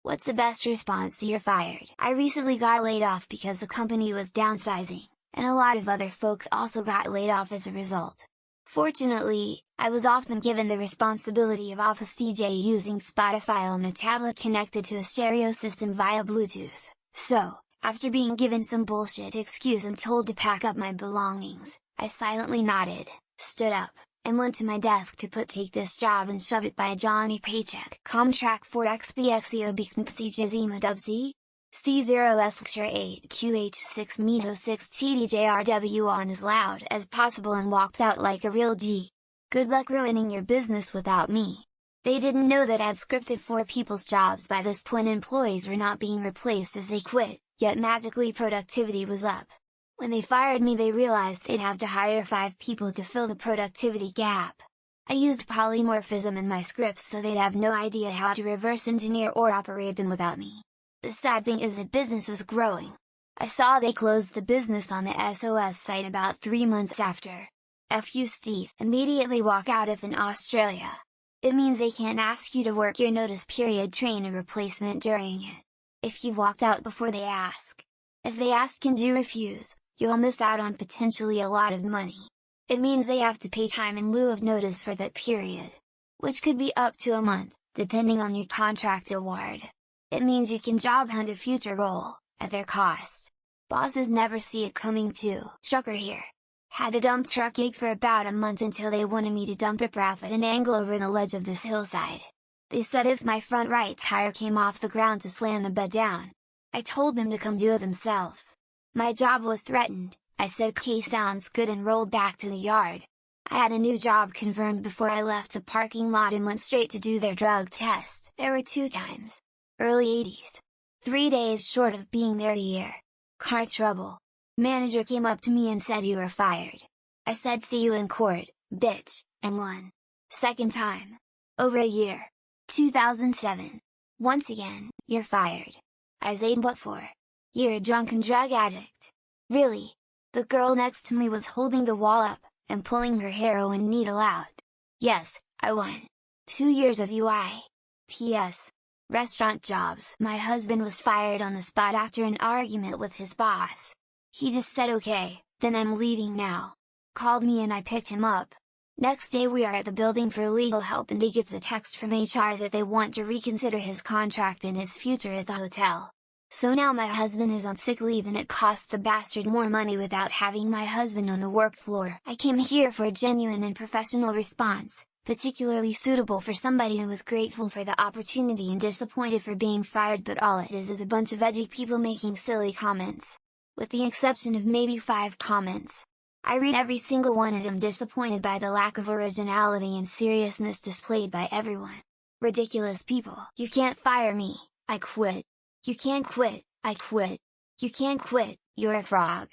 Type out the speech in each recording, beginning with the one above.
What's the best response to "you're fired"? I recently got laid off because the company was downsizing, and a lot of other folks also got laid off as a result. Fortunately, I was often given the responsibility of Office DJ using Spotify on a tablet connected to a stereo system via Bluetooth. So, after being given some bullshit excuse and told to pack up my belongings, I silently nodded, stood up, and went to my desk to take this job and shove it by Johnny Paycheck. Contract 4xbxeobkmpcjzima dubz? C0S8QH6 Mito 6 TDJRW on as loud as possible and walked out like a real G. Good luck ruining your business without me. They didn't know that I'd scripted 4 people's jobs by this point. Employees were not being replaced as they quit, yet magically productivity was up. When they fired me, they realized they'd have to hire 5 people to fill the productivity gap. I used polymorphism in my scripts so they'd have no idea how to reverse engineer or operate them without me. The sad thing is the business was growing. I saw they closed the business on the SOS site about 3 months after. F you Steve. Immediately walk out if in Australia. It means they can't ask you to work your notice period, train a replacement during it. If you've walked out before they ask. If they ask and you refuse, you'll miss out on potentially a lot of money. It means they have to pay time in lieu of notice for that period, which could be up to a month, depending on your contract award. It means you can job hunt a future role, at their cost. Bosses never see it coming too. Trucker here. Had a dump truck gig for about a month until they wanted me to dump riprap at an angle over the ledge of this hillside. They said if my front right tire came off the ground to slam the bed down. I told them to come do it themselves. My job was threatened. I said "Okay, sounds good" and rolled back to the yard. I had a new job confirmed before I left the parking lot and went straight to do their drug test. There were 2 times. Early 80s. 3 days short of being there a year. Car trouble. Manager came up to me and said "you were fired." I said "see you in court, bitch," and won. Second time. Over a year. 2007. Once again, "you're fired." I said "what for?" "You're a drunken drug addict." Really? The girl next to me was holding the wall up, and pulling her heroin needle out. Yes, I won. 2 years of UI. P.S. Restaurant jobs. My husband was fired on the spot after an argument with his boss. He just said "okay, then I'm leaving now." Called me and I picked him up. Next day we are at the building for legal help and he gets a text from HR that they want to reconsider his contract and his future at the hotel. So now my husband is on sick leave and it costs the bastard more money without having my husband on the work floor. I came here for a genuine and professional response, particularly suitable for somebody who was grateful for the opportunity and disappointed for being fired, but all it is a bunch of edgy people making silly comments. With the exception of maybe 5 comments. I read every single one and am disappointed by the lack of originality and seriousness displayed by everyone. Ridiculous people. "You can't fire me, I quit." "You can't quit, I quit." "You can't quit, you're a frog."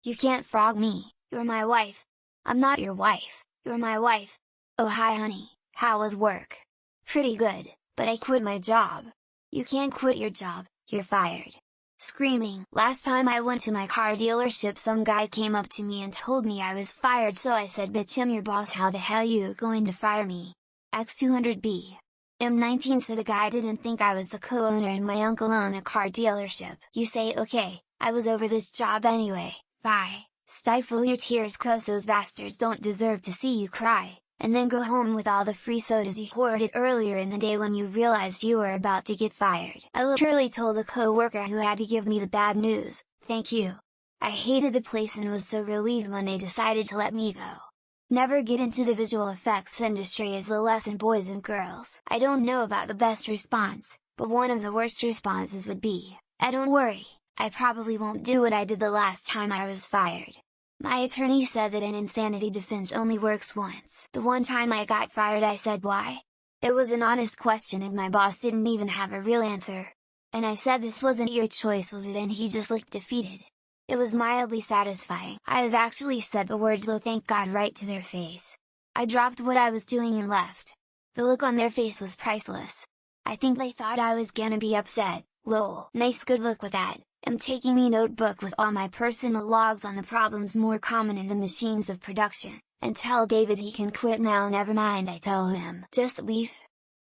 "You can't frog me, you're my wife." "I'm not your wife, you're my wife." "Oh hi honey, how was work?" "Pretty good, but I quit my job." "You can't quit your job, you're fired." Screaming. Last time I went to my car dealership some guy came up to me and told me I was fired, so I said "bitch, I'm your boss, how the hell you going to fire me?" X200B. M19. So the guy didn't think I was the co-owner and my uncle owned a car dealership. You say "okay, I was over this job anyway, bye." Stifle your tears cause those bastards don't deserve to see you cry, and then go home with all the free sodas you hoarded earlier in the day when you realized you were about to get fired. I literally told the co-worker who had to give me the bad news, "thank you." I hated the place and was so relieved when they decided to let me go. Never get into the visual effects industry is the lesson, boys and girls. I don't know about the best response, but one of the worst responses would be, "don't worry, I probably won't do what I did the last time I was fired." My attorney said that an insanity defense only works once. The one time I got fired I said why? It was an honest question and my boss didn't even have a real answer. And I said "this wasn't your choice, was it?" and he just looked defeated. It was mildly satisfying. I have actually said the words "oh thank God" right to their face. I dropped what I was doing and left. The look on their face was priceless. I think they thought I was gonna be upset. Lol. Nice, good luck with that. I'm taking me notebook with all my personal logs on the problems more common in the machines of production, and tell David he can quit now. Never mind, I tell him. Just leave.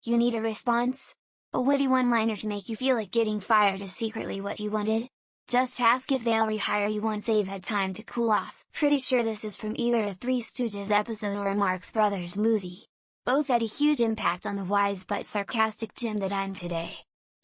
You need a response? A witty one-liner to make you feel like getting fired is secretly what you wanted? Just ask if they'll rehire you once they've had time to cool off. Pretty sure this is from either a Three Stooges episode or a Marx Brothers movie. Both had a huge impact on the wise but sarcastic Jim that I'm today.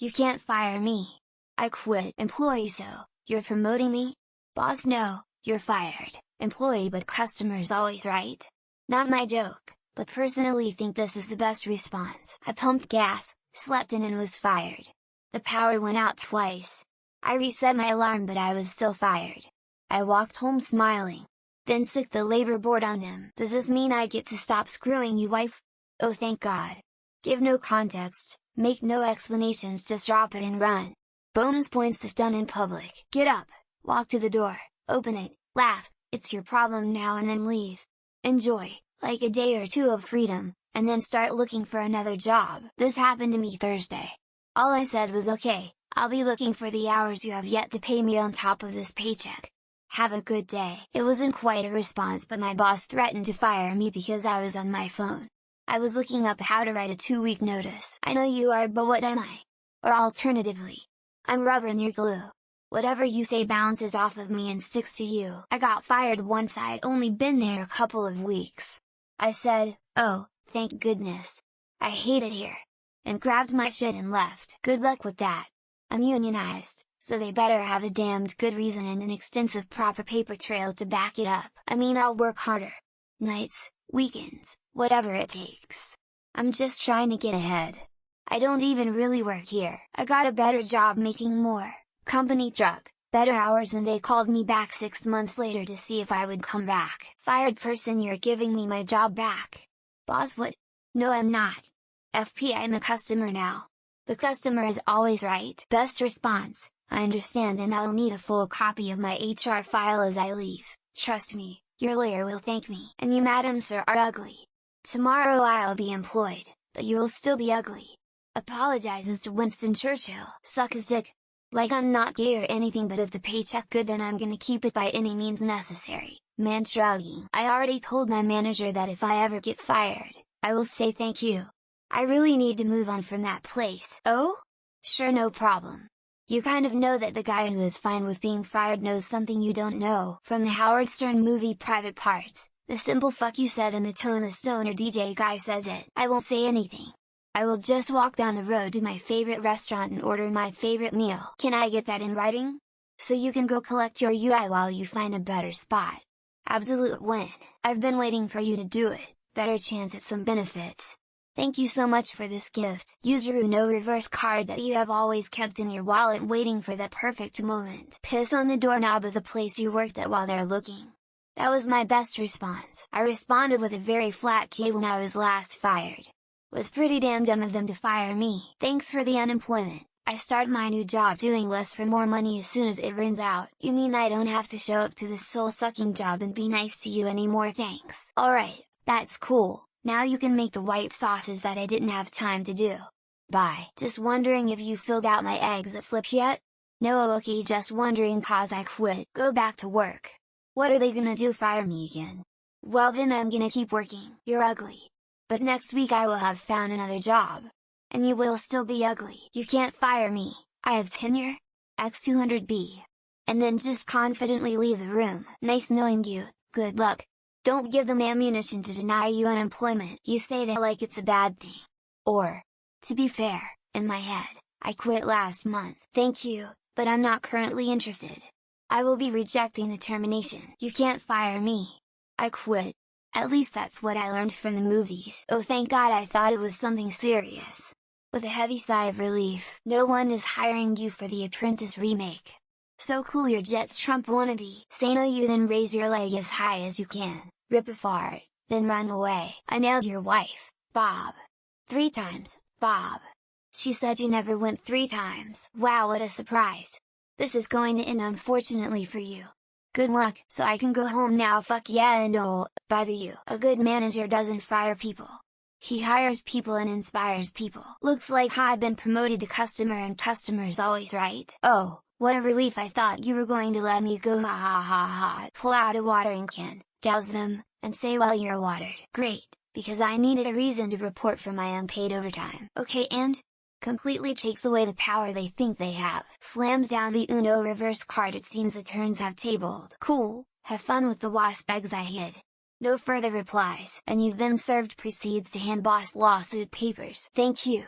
You can't fire me. I quit. Employee: so, you're promoting me? Boss: no, you're fired. Employee: but customer's always right. Not my joke, but personally think this is the best response. I pumped gas, slept in and was fired. The power went out twice. I reset my alarm but I was still fired. I walked home smiling. Then sicked the labor board on him. Does this mean I get to stop screwing you, wife? Oh, thank God. Give no context, make no explanations, just drop it and run. Bonus points if done in public. Get up, walk to the door, open it, laugh, it's your problem now, and then leave. Enjoy, like a day or two of freedom, and then start looking for another job. This happened to me Thursday. All I said was, okay, I'll be looking for the hours you have yet to pay me on top of this paycheck. Have a good day. It wasn't quite a response, but my boss threatened to fire me because I was on my phone. I was looking up how to write a 2-week notice. I know you are, but what am I? Or alternatively, I'm rubber and you're glue. Whatever you say bounces off of me and sticks to you. I got fired once I'd only been there a couple of weeks. I said, oh, thank goodness. I hate it here. And grabbed my shit and left. Good luck with that. I'm unionized, so they better have a damned good reason and an extensive proper paper trail to back it up. I mean, I'll work harder. Nights, weekends, whatever it takes. I'm just trying to get ahead. I don't even really work here. I got a better job making more. Company truck, better hours, and they called me back 6 months later to see if I would come back. Fired person: you're giving me my job back. Boss: what? No, I'm not. FP: I'm a customer now. The customer is always right. Best response: I understand, and I'll need a full copy of my HR file as I leave. Trust me, your lawyer will thank me. And you, madam sir, are ugly. Tomorrow I'll be employed, but you will still be ugly. Apologizes to Winston Churchill. Suck his dick. Like I'm not gay or anything, but if the paycheck good then I'm gonna keep it by any means necessary. Man shrugging. I already told my manager that if I ever get fired, I will say thank you. I really need to move on from that place. Oh? Sure, no problem. You kind of know that the guy who is fine with being fired knows something you don't know. From the Howard Stern movie Private Parts, the simple fuck you said in the tone the stoner DJ guy says it. I won't say anything. I will just walk down the road to my favorite restaurant and order my favorite meal. Can I get that in writing? So you can go collect your UI while you find a better spot. Absolute win. I've been waiting for you to do it. Better chance at some benefits. Thank you so much for this gift. Use your no reverse card that you have always kept in your wallet, waiting for that perfect moment. Piss on the doorknob of the place you worked at while they're looking. That was my best response. I responded with a very flat K when I was last fired. Was pretty damn dumb of them to fire me. Thanks for the unemployment. I start my new job doing less for more money as soon as it runs out. You mean I don't have to show up to this soul-sucking job and be nice to you anymore? Thanks. Alright, that's cool. Now you can make the white sauces that I didn't have time to do. Bye. Just wondering if you filled out my exit slip yet? No, okay, just wondering cause I quit. Go back to work. What are they gonna do, fire me again? Well then I'm gonna keep working. You're ugly. But next week I will have found another job. And you will still be ugly. You can't fire me. I have tenure? X200B. And then just confidently leave the room. Nice knowing you. Good luck. Don't give them ammunition to deny you unemployment. You say that like it's a bad thing. Or, to be fair, in my head, I quit last month. Thank you, but I'm not currently interested. I will be rejecting the termination. You can't fire me. I quit. At least that's what I learned from the movies. Oh, thank God, I thought it was something serious. With a heavy sigh of relief. No one is hiring you for the Apprentice remake. So cool, your Jets Trump wannabe. Say no, you then raise your leg as high as you can, rip a fart, then run away. I nailed your wife, Bob. 3 times, Bob. She said you never went 3 times. Wow, what a surprise. This is going to end unfortunately for you. Good luck, so I can go home now. Fuck yeah. And oh, by the you, a good manager doesn't fire people. He hires people and inspires people. Looks like I've been promoted to customer and customer's always right. Oh, what a relief, I thought you were going to let me go. Ha ha ha ha. Pull out a watering can, douse them, and say well you're watered. Great, because I needed a reason to report for my unpaid overtime. Okay, and? Completely takes away the power they think they have. Slams down the Uno reverse card. It seems the turns have tabled. Cool, have fun with the wasp eggs I hid. No further replies. And you've been served. Proceeds to hand boss lawsuit papers. Thank you.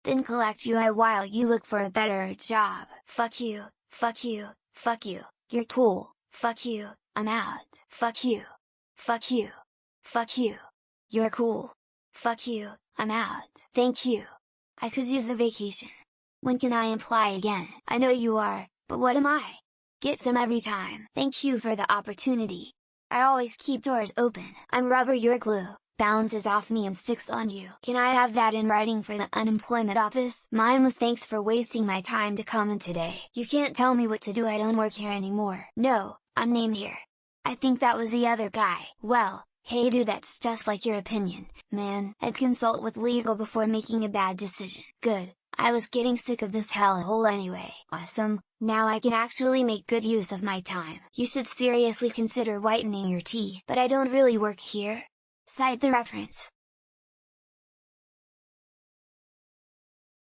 Then collect UI while you look for a better job. Fuck you, fuck you, fuck you, you're cool, fuck you, I'm out. Fuck you. Fuck you. Fuck you. You're cool. Fuck you, I'm out. Thank you. I could use a vacation. When can I apply again? I know you are, but what am I? Get some every time. Thank you for the opportunity. I always keep doors open. I'm rubber, you're glue. Bounces off me and sticks on you. Can I have that in writing for the unemployment office? Mine was thanks for wasting my time to come in today. You can't tell me what to do. I don't work here anymore. No, I'm named here. I think that was the other guy. Well, hey dude, that's just like your opinion, man. I'd consult with legal before making a bad decision. Good, I was getting sick of this hellhole anyway. Awesome, now I can actually make good use of my time. You should seriously consider whitening your teeth. But I don't really work here. Cite the reference.